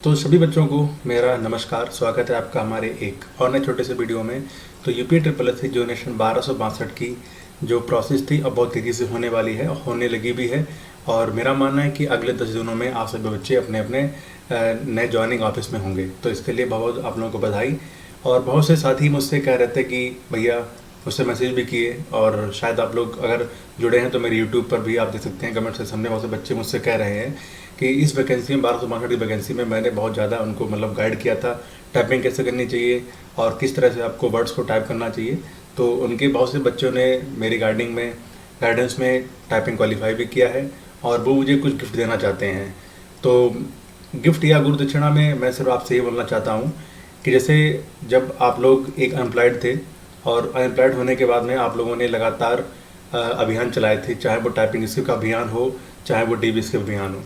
तो सभी बच्चों को मेरा नमस्कार। स्वागत है आपका हमारे एक और नए छोटे से वीडियो में। तो यूपी ट्रिपल एस सी जोनेशन 1262 की जो प्रोसेस थी अब बहुत तेज़ी से होने वाली है और होने लगी भी है। और मेरा मानना है कि अगले 10 दिनों में आप सभी बच्चे अपने अपने नए ज्वाइनिंग ऑफिस में होंगे। तो इसके लिए बहुत आप लोगों को बधाई। और बहुत से साथी मुझसे कह रहे थे कि भैया, मुझसे मैसेज भी किए और शायद आप लोग अगर जुड़े हैं तो मेरे यूट्यूब पर भी आप देख सकते हैं कमेंट सेक्शन में बहुत से बच्चे मुझसे कह रहे हैं कि इस वैकेंसी में 1262 की वैकेंसी में मैंने बहुत ज़्यादा उनको गाइड किया था, टाइपिंग कैसे करनी चाहिए और किस तरह से आपको वर्ड्स को टाइप करना चाहिए। तो उनके बहुत से बच्चों ने मेरी गाइडेंस में टाइपिंग क्वालिफाई भी किया है और वो मुझे कुछ गिफ्ट देना चाहते हैं। तो गिफ्ट या गुरु दक्षिणा में मैं सिर्फ आपसे ये बोलना चाहता हूँ कि जैसे जब आप लोग एक अनएम्प्लॉयड थे और अनएम्प्लॉयड होने के बाद में आप लोगों ने लगातार अभियान चलाए थे, चाहे वो टाइपिंग स्किल का अभियान हो चाहे वो डीबी स्किल अभियान हो,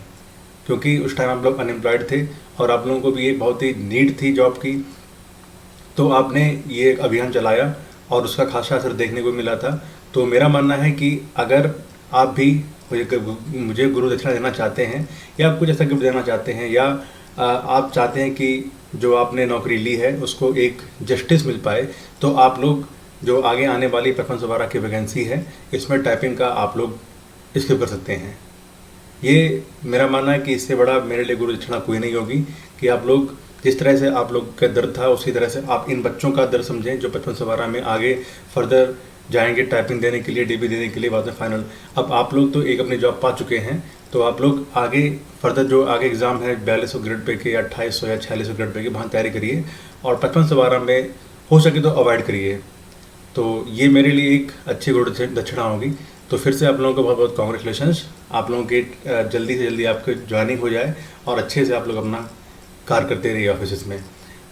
क्योंकि उस टाइम आप लोग अनएम्प्लॉयड थे और आप लोगों को भी एक बहुत ही नीड थी जॉब की। तो आपने ये अभियान चलाया और उसका खासा असर देखने को मिला था। तो मेरा मानना है कि अगर आप भी मुझे गुरु दक्षिणा देना चाहते हैं या कुछ ऐसा गिफ्ट देना चाहते हैं या आप चाहते हैं कि जो आपने नौकरी ली है उसको एक जस्टिस मिल पाए, तो आप लोग जो आगे आने वाली 5512 की वैकेंसी है इसमें टाइपिंग का आप लोग स्किप कर सकते हैं। ये मेरा मानना है कि इससे बड़ा मेरे लिए गुरु दक्षिणा कोई नहीं होगी कि आप लोग जिस तरह से आप लोग का दर्द था उसी तरह से आप इन बच्चों का दर्द समझें जो 5512 में आगे फर्दर जाएंगे टाइपिंग देने के लिए, डीबी देने के लिए, बाद में फाइनल। अब आप लोग तो एक अपनी जॉब पा चुके हैं, तो आप लोग आगे फर्दर जो आगे एग्ज़ाम है 4200 ग्रेड पे के या 2800 या 4600 ग्रेड पे के, वहाँ तैयारी करिए और 5512 में हो सके तो अवॉइड करिए। तो ये मेरे लिए एक अच्छी गुरु दक्षिणा होगी। तो फिर से आप लोगों को बहुत बहुत कॉन्ग्रेचुलेशंस। आप लोगों के जल्दी से जल्दी आपकी ज्वाइनिंग हो जाए और अच्छे से आप लोग अपना कार्य करते रहिए ऑफिस में।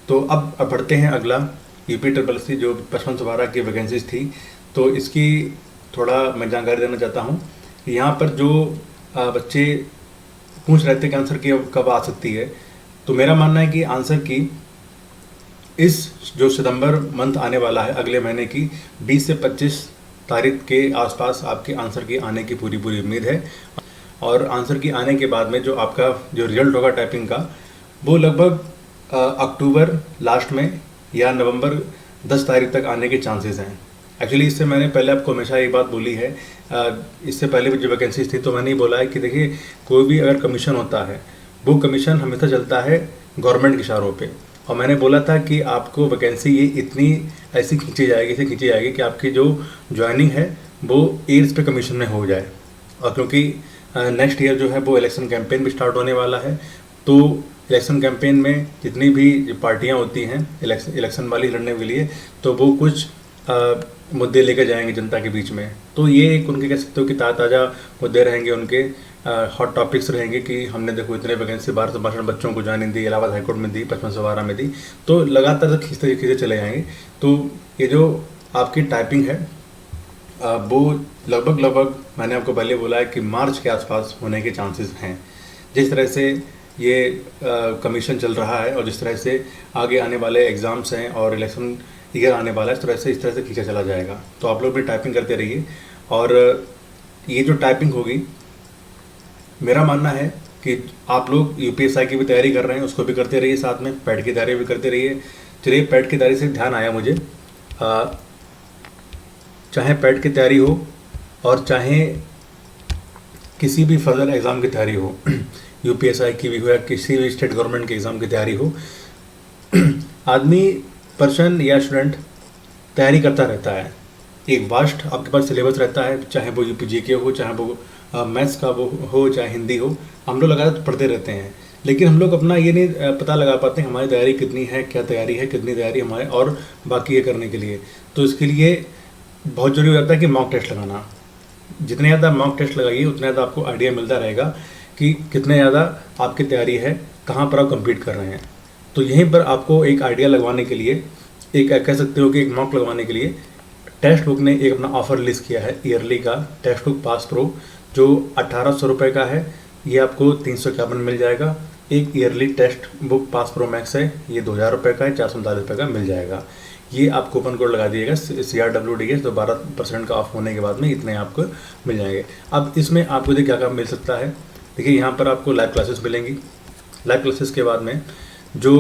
तो अब बढ़ते हैं अगला यूपी ट्रिपल सी जो 5512 की वैकेंसीज थी। तो इसकी थोड़ा मैं जानकारी देना चाहता हूँ। यहाँ पर जो बच्चे पूछ रहे थे कि आंसर की कब आ सकती है, तो मेरा मानना है कि आंसर की इस जो सितंबर मंथ आने वाला है अगले महीने की 20 से 25 तारीख के आसपास आपके आंसर की आने की पूरी उम्मीद है। और आंसर की आने के बाद में जो आपका जो रिजल्ट होगा टाइपिंग का वो लगभग अक्टूबर लास्ट में या नवंबर 10 तारीख तक आने के चांसेस हैं। एक्चुअली इससे मैंने पहले आपको हमेशा ये बात बोली है, इससे पहले भी जो वैकेंसीज थी तो मैंने ये बोला है कि देखिए, कोई भी अगर कमीशन होता है वो कमीशन हमेशा चलता है गवर्नमेंट के इशारों पे। और मैंने बोला था कि आपको वैकेंसी ये इतनी ऐसी खींची जाएगी कि आपकी जो ज्वाइनिंग है वो एड्स पे कमीशन में हो जाए। और क्योंकि नेक्स्ट ईयर जो है वो इलेक्शन कैंपेन भी स्टार्ट होने वाला है, तो इलेक्शन कैंपेन में जितनी भी पार्टियां होती हैं इलेक्शन वाली लड़ने के लिए, तो वो कुछ मुद्दे लेकर जाएंगे जनता के बीच में। तो ये एक उनके कह सकते हो कि ताज़ा मुद्दे रहेंगे, उनके हॉट टॉपिक्स रहेंगे कि हमने देखो इतने वैकेंसी 1262 बच्चों को ज्वाइनिंग दी, इलाहाबाद हाईकोर्ट में दी, 5512 में दी, तो लगातार खींचते चले जाएंगे। तो ये जो आपकी टाइपिंग है वो लगभग मैंने आपको पहले बोला है कि मार्च के आसपास होने के चांसेस हैं। जिस तरह से ये कमीशन चल रहा है और जिस तरह से आगे आने वाले एग्ज़ाम्स हैं और इलेक्शन ईयर आने वाला है, इस तरह से खींचा चला जाएगा। तो आप लोग भी टाइपिंग करते रहिए। और ये जो टाइपिंग होगी, मेरा मानना है कि आप लोग यूपीएसआई की भी तैयारी कर रहे हैं उसको भी करते रहिए, साथ में पैट की तैयारी भी करते रहिए। चलिए, पैट की तैयारी से ध्यान आया मुझे, चाहे पैट की तैयारी हो और चाहे किसी भी फर्दर एग्ज़ाम की तैयारी हो, यूपीएसआई की भी हो या किसी भी स्टेट गवर्नमेंट के एग्ज़ाम की तैयारी हो, आदमी पर्सन या स्टूडेंट तैयारी करता रहता है। एक वास्ट आपके पास सिलेबस रहता है, चाहे वो यूपीजीके हो, चाहे वो मैथ्स का वो हो, चाहे हिंदी हो, हम लोग लगातार पढ़ते रहते हैं। लेकिन हम लोग अपना ये नहीं पता लगा पाते हमारी तैयारी कितनी है, क्या तैयारी है, कितनी तैयारी हमारे और बाकी ये करने के लिए। तो इसके लिए बहुत ज़रूरी हो जाता है कि मॉक टेस्ट लगाना। जितने ज़्यादा मॉक टेस्ट लगाइए उतना ज़्यादा आपको आइडिया मिलता रहेगा कि कितने ज़्यादा आपकी तैयारी है, कहाँ पर आप कम्पीट कर रहे हैं। तो यहीं पर आपको एक आइडिया लगवाने के लिए, एक कह सकते हो कि एक मॉक लगवाने के लिए टेक्स्ट बुक ने एक अपना ऑफर लिस्ट किया है ईयरली का। टेक्स्ट बुक पास प्रो जो 1800 रुपये का है, ये आपको 351 मिल जाएगा। एक yearly text book pass pro max है, ये 2000 रुपये का है, 439 रुपये का मिल जाएगा। ये आप कूपन कोड लगा दिएगा CRWDS, तो 12% का ऑफ होने के बाद में इतने आपको मिल जाएंगे। अब इसमें आपको देखिए क्या क्या मिल सकता है। देखिए, यहाँ पर आपको लाइव क्लासेस मिलेंगी, लाइव क्लासेस के बाद में जो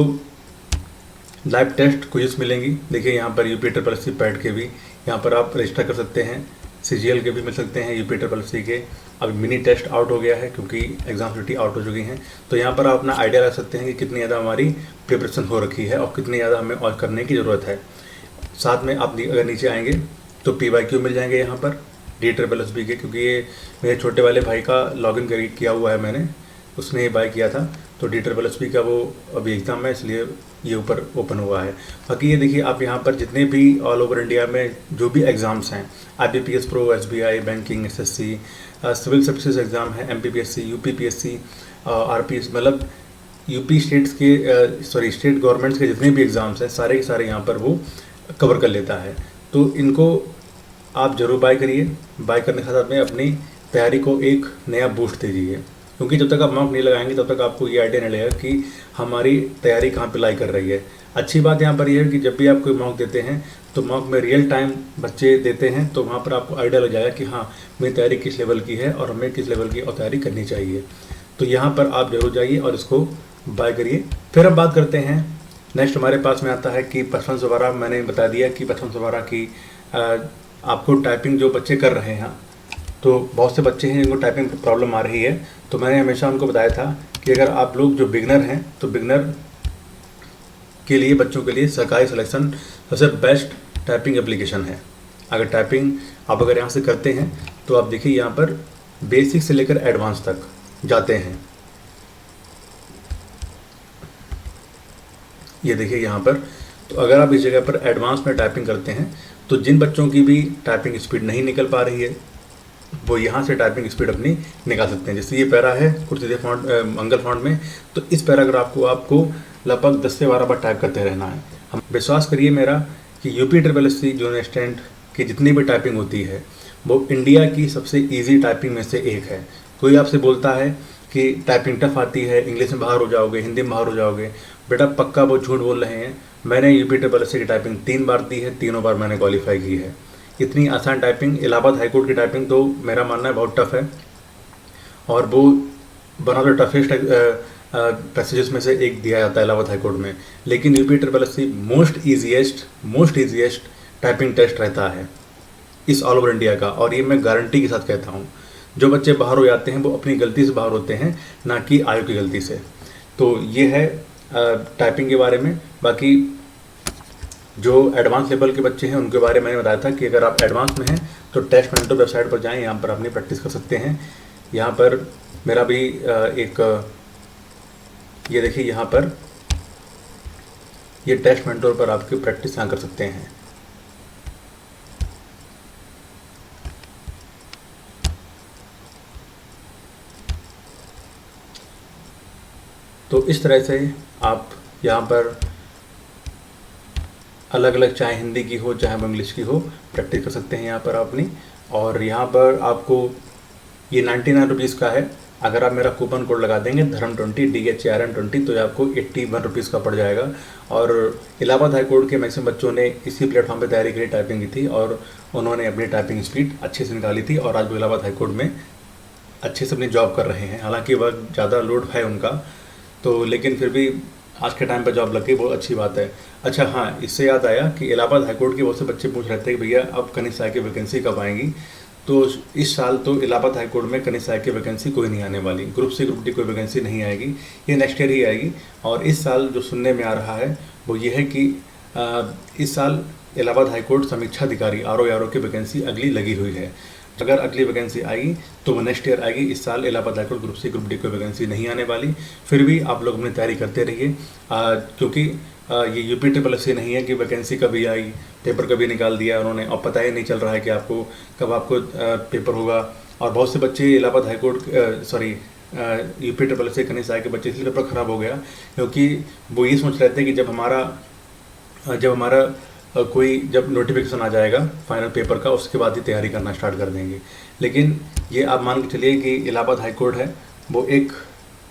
लाइव टेस्ट क्विज़ मिलेंगी, देखिए यहाँ पर यूपी ट्रिपल एस सी पैड के भी यहाँ पर आप रजिस्टर कर सकते हैं, CGL के भी मिल सकते हैं, यूपी ट्रिपल एस सी के। अब मिनी टेस्ट आउट हो गया है क्योंकि एग्जाम सिटी आउट हो चुकी हैं, तो यहाँ पर आप अपना आइडिया रख सकते हैं कि कितनी ज़्यादा हमारी प्रिपरेशन हो रखी है और कितनी ज़्यादा हमें और करने की ज़रूरत है। साथ में आप अगर नीचे आएंगे तो PYQ मिल जाएंगे यहाँ पर DSSB के, क्योंकि ये मेरे छोटे वाले भाई का लॉगिन किया हुआ है मैंने, उसने ये बाय किया था, तो DSSB का वो अभी एग्ज़ाम है इसलिए ये ऊपर ओपन हुआ है। बाकी ये देखिए आप यहाँ पर जितने भी ऑल ओवर इंडिया में जो भी एग्ज़ाम्स हैं, IBPS PO, SBI, banking, SSC, civil services exam है, MPPSC, UPPSC, RPS, मतलब यूपी स्टेट्स के स्टेट गवर्नमेंट्स के जितने भी एग्ज़ाम्स हैं सारे के सारे यहाँ पर वो कवर कर लेता है। तो इनको आप ज़रूर बाय करिए। बाय करने के साथ में अपनी तैयारी को एक नया बूस्ट दीजिए, क्योंकि जब तक आप मॉक नहीं लगाएंगे तब तक आपको ये आइडिया नहीं लगेगा कि हमारी तैयारी कहाँ पे लाई कर रही है। अच्छी बात यहाँ पर यह है कि जब भी आप कोई मॉक देते हैं तो मॉक में रियल टाइम बच्चे देते हैं, तो वहाँ पर आपको आइडिया लग जाएगा कि हाँ मेरी तैयारी किस लेवल की है और हमें किस लेवल की और तैयारी करनी चाहिए। तो यहाँ पर आप जरूर जाइए और इसको बाय करिए। फिर हम बात करते हैं नेक्स्ट हमारे पास में आता है कि परफॉर्मेंस वगैरह। मैंने बता दिया कि परफॉर्मेंस वगैरह की आपको टाइपिंग जो बच्चे कर रहे हैं, तो बहुत से बच्चे हैं जिनको टाइपिंग प्रॉब्लम आ रही है, तो मैंने हमेशा उनको बताया था कि अगर आप लोग जो बिगनर हैं तो बिगनर के लिए, बच्चों के लिए सरकारी सिलेक्शन सबसे बेस्ट टाइपिंग एप्लीकेशन है। अगर टाइपिंग आप अगर यहाँ से करते हैं तो आप देखिए यहाँ पर बेसिक से लेकर एडवांस तक जाते हैं। ये देखिए यहाँ पर, तो अगर आप इस जगह पर एडवांस में टाइपिंग करते हैं तो जिन बच्चों की भी टाइपिंग स्पीड नहीं निकल पा रही है वो यहाँ से टाइपिंग स्पीड अपनी निकाल सकते हैं। जैसे ये पैरा है कुर्सीदे फॉन्ट मंगल फॉन्ट में, तो इस पैराग्राफ को आपको लगभग 10 से 12 बार टाइप करते रहना है। हम विश्वास करिए मेरा कि UP triple S C junior स्टैंड की जितनी भी टाइपिंग होती है वो इंडिया की सबसे ईजी टाइपिंग में से एक है। कोई आपसे बोलता है कि टाइपिंग टफ आती है, इंग्लिश में बाहर हो जाओगे, हिंदी में बाहर हो जाओगे, बेटा पक्का वो झूठ बोल रहे हैं। मैंने यूपी ट्रिपल एस सी की टाइपिंग 3 बार दी है, तीनों बार मैंने क्वालिफाई की है। इतनी आसान टाइपिंग। इलाहाबाद हाईकोर्ट की टाइपिंग तो मेरा मानना है बहुत टफ है, और वो one of the toughest passages में से एक दिया जाता है इलाहाबाद हाईकोर्ट में। लेकिन UP triple S C most easiest typing test रहता है इस ऑल ओवर इंडिया का, और ये मैं गारंटी के साथ कहता हूँ। जो बच्चे बाहर हो जाते हैं वो अपनी गलती से बाहर होते हैं, ना कि आयोग की गलती से। तो ये है टाइपिंग के बारे में। बाकी जो एडवांस लेवल के बच्चे हैं उनके बारे में मैंने बताया था कि अगर आप एडवांस में हैं तो टेस्ट मेंटर वेबसाइट पर जाएं, यहाँ पर अपनी प्रैक्टिस कर सकते हैं। यहाँ पर मेरा भी ये देखिए यहाँ पर ये टेस्ट मेंटर पर आपकी प्रैक्टिस यहाँ कर सकते हैं। तो इस तरह से आप यहाँ पर अलग अलग, चाहे हिंदी की हो चाहे इंग्लिश की हो, प्रैक्टिस कर सकते हैं यहाँ पर अपनी। और यहाँ पर आपको ये 99 रुपीज़ का है। अगर आप मेरा कूपन कोड लगा देंगे धर्म20 DHRM20 तो आपको 81 रुपीज़ का पड़ जाएगा। और इलाहाबाद हाई कोर्ट के मैक्सिमम बच्चों ने इसी प्लेटफॉर्म पर तैयारी के लिए टाइपिंग की थी और उन्होंने अपनी टाइपिंग स्पीड अच्छे से निकाली थी, और आज वो इलाहाबाद हाई कोर्ट में अच्छे से अपनी जॉब कर रहे हैं। हालांकि वह ज़्यादा लोड है उनका, तो लेकिन फिर भी आज के टाइम पर जॉब लग गई, बहुत अच्छी बात है। अच्छा हाँ, इससे याद आया कि इलाहाबाद हाईकोर्ट के बहुत से बच्चे पूछ रहे थे कि भैया अब कनिष्ठ सहायक की वैकेंसी कब आएंगी। तो इस साल तो इलाहाबाद हाईकोर्ट में कनिष्ठ सहायक की वैकेंसी कोई नहीं आने वाली, ग्रुप सी ग्रुप डी कोई वैकेंसी नहीं आएगी, ये नेक्स्ट ईयर ही आएगी। और इस साल जो सुनने में आ रहा है वो ये है कि इस साल इलाहाबाद हाईकोर्ट समीक्षा अधिकारी RO की वैकेंसी अगली लगी हुई है। अगर अगली वैकेंसी आएगी तो वो नेक्स्ट ईयर आएगी। इस साल Allahabad high court group C group D कोई वैकेंसी नहीं आने वाली। फिर भी आप लोग अपनी तैयारी करते रहिए, क्योंकि ये यूपी ट्रिपल एस सी नहीं है कि वैकेंसी कभी आई, पेपर कभी निकाल दिया उन्होंने और पता ही नहीं चल रहा है कि आपको कब आपको पेपर होगा। और बहुत से बच्चे Allahabad high court UP triple S C कनिष्ठ सहायक के बच्चे इसलिए पेपर खराब हो गया क्योंकि वो ये सोच रहे थे कि जब हमारा जब नोटिफिकेशन आ जाएगा फाइनल पेपर का उसके बाद ही तैयारी करना स्टार्ट कर देंगे। लेकिन ये आप मान के चलिए कि इलाहाबाद हाईकोर्ट है वो एक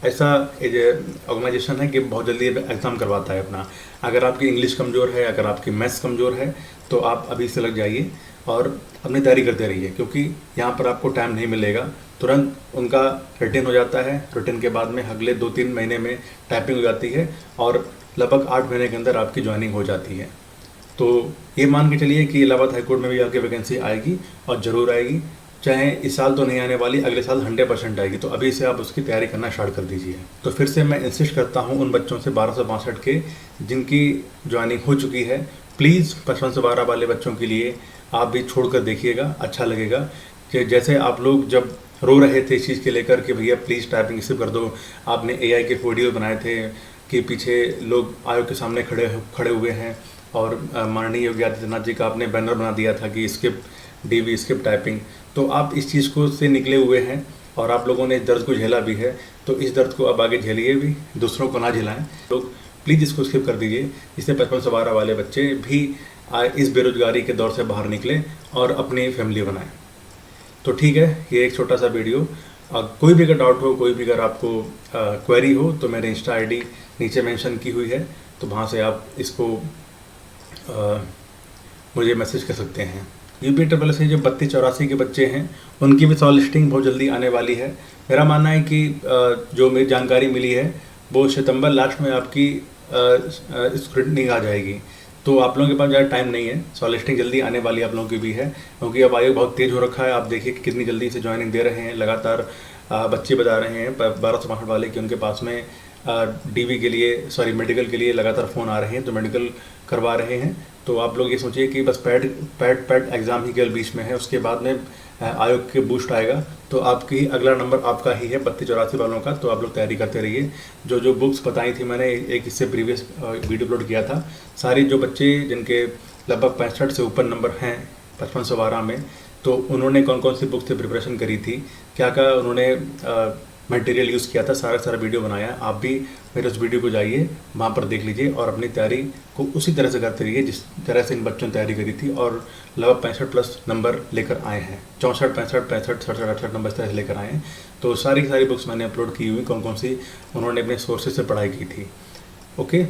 ऐसा ऑर्गेनाइजेशन है कि बहुत जल्दी एग्ज़ाम करवाता है अपना। अगर आपकी इंग्लिश कमज़ोर है, अगर आपकी मैथ्स कमज़ोर है तो आप अभी से लग जाइए। और अपनी तैयारी करते रहिए, क्योंकि यहाँ पर आपको टाइम नहीं मिलेगा। तुरंत उनका रिटन हो जाता है, रिटन के बाद में अगले 2-3 महीने में टाइपिंग हो जाती है और लगभग 8 महीने के अंदर आपकी ज्वाइनिंग हो जाती है। तो ये मान के चलिए कि इलाहाबाद हाईकोर्ट में भी आगे वैकेंसी आएगी और ज़रूर आएगी, चाहे इस साल तो नहीं आने वाली, अगले साल 100% आएगी। तो अभी से आप उसकी तैयारी करना स्टार्ट कर दीजिए। तो फिर से मैं इंसिस्ट करता हूँ उन बच्चों से 1262 के जिनकी ज्वाइनिंग हो चुकी है, प्लीज़ 55 से 12 वाले बच्चों के लिए आप भी छोड़ कर देखिएगा, अच्छा लगेगा। कि जैसे आप लोग जब रो रहे थे इस चीज़ के लेकर कि भैया प्लीज़ टाइपिंग स्किप कर दो, आपने AI के वीडियो बनाए थे कि पीछे लोग आयोग के सामने खड़े हुए हैं और माननीय योगी आदित्यनाथ जी का आपने बैनर बना दिया था कि स्किप DV स्किप टाइपिंग। तो आप इस चीज़ को से निकले हुए हैं और आप लोगों ने इस दर्द को झेला भी है, तो इस दर्द को अब आगे झेलिए भी, दूसरों को ना झेलाएं। लोग प्लीज़ इसको स्किप कर दीजिए, जिससे 55 से 12 वाले बच्चे भी इस बेरोजगारी के दौर से बाहर निकलें और अपनी फैमिली बनाएं। तो ठीक है, ये एक छोटा सा वीडियो। कोई भी अगर डाउट हो, कोई भी अगर आपको क्वेरी हो, तो मेरे इंस्टा ID नीचे मेंशन की हुई है, तो वहाँ से आप इसको मुझे मैसेज कर सकते हैं। UP से जो 3284 के बच्चे हैं, उनकी भी सॉल्व लिस्टिंग बहुत जल्दी आने वाली है। मेरा मानना है कि जो मेरी जानकारी मिली है वो सितंबर लास्ट में आपकी स्क्रूटनी आ जाएगी। तो आप लोगों के पास ज़्यादा टाइम नहीं है, सॉल्व लिस्टिंग जल्दी आने वाली आप लोगों की भी है, क्योंकि अब आयोग बहुत तेज़ हो रखा है। आप देखिए कि कितनी जल्दी से ज्वाइनिंग दे रहे हैं, लगातार बच्चे बता रहे हैं 1262 वाले कि उनके पास में DV के लिए मेडिकल के लिए लगातार फ़ोन आ रहे हैं, तो मेडिकल करवा रहे हैं। तो आप लोग ये सोचिए कि बस पैट एग्ज़ाम ही केवल बीच में है, उसके बाद में आयोग के बूस्ट आएगा, तो आपकी अगला नंबर आपका ही है 3284 वालों का। तो आप लोग तैयारी करते रहिए। जो बुक्स बताई थी मैंने, एक इससे प्रीवियस वीडियो अपलोड किया था, सारी जो बच्चे जिनके लगभग 65 से ऊपर नंबर हैं 55 से 12 में, तो उन्होंने कौन कौन सी बुक से प्रिपरेशन करी थी, क्या क्या उन्होंने मटेरियल यूज़ किया था, सारा वीडियो बनाया। आप भी मेरे उस वीडियो को जाइए, वहाँ पर देख लीजिए और अपनी तैयारी को उसी तरह से करते रहिए जिस तरह से इन बच्चों ने तैयारी करी थी और लगभग 65+ नंबर लेकर आए हैं। 64, 65, 65, 67, 68 नंबर इस तरह से लेकर आए हैं। तो सारी बुक्स मैंने अपलोड की हुई, कौन कौन सी उन्होंने अपने सोर्सेज से पढ़ाई की थी। ओके।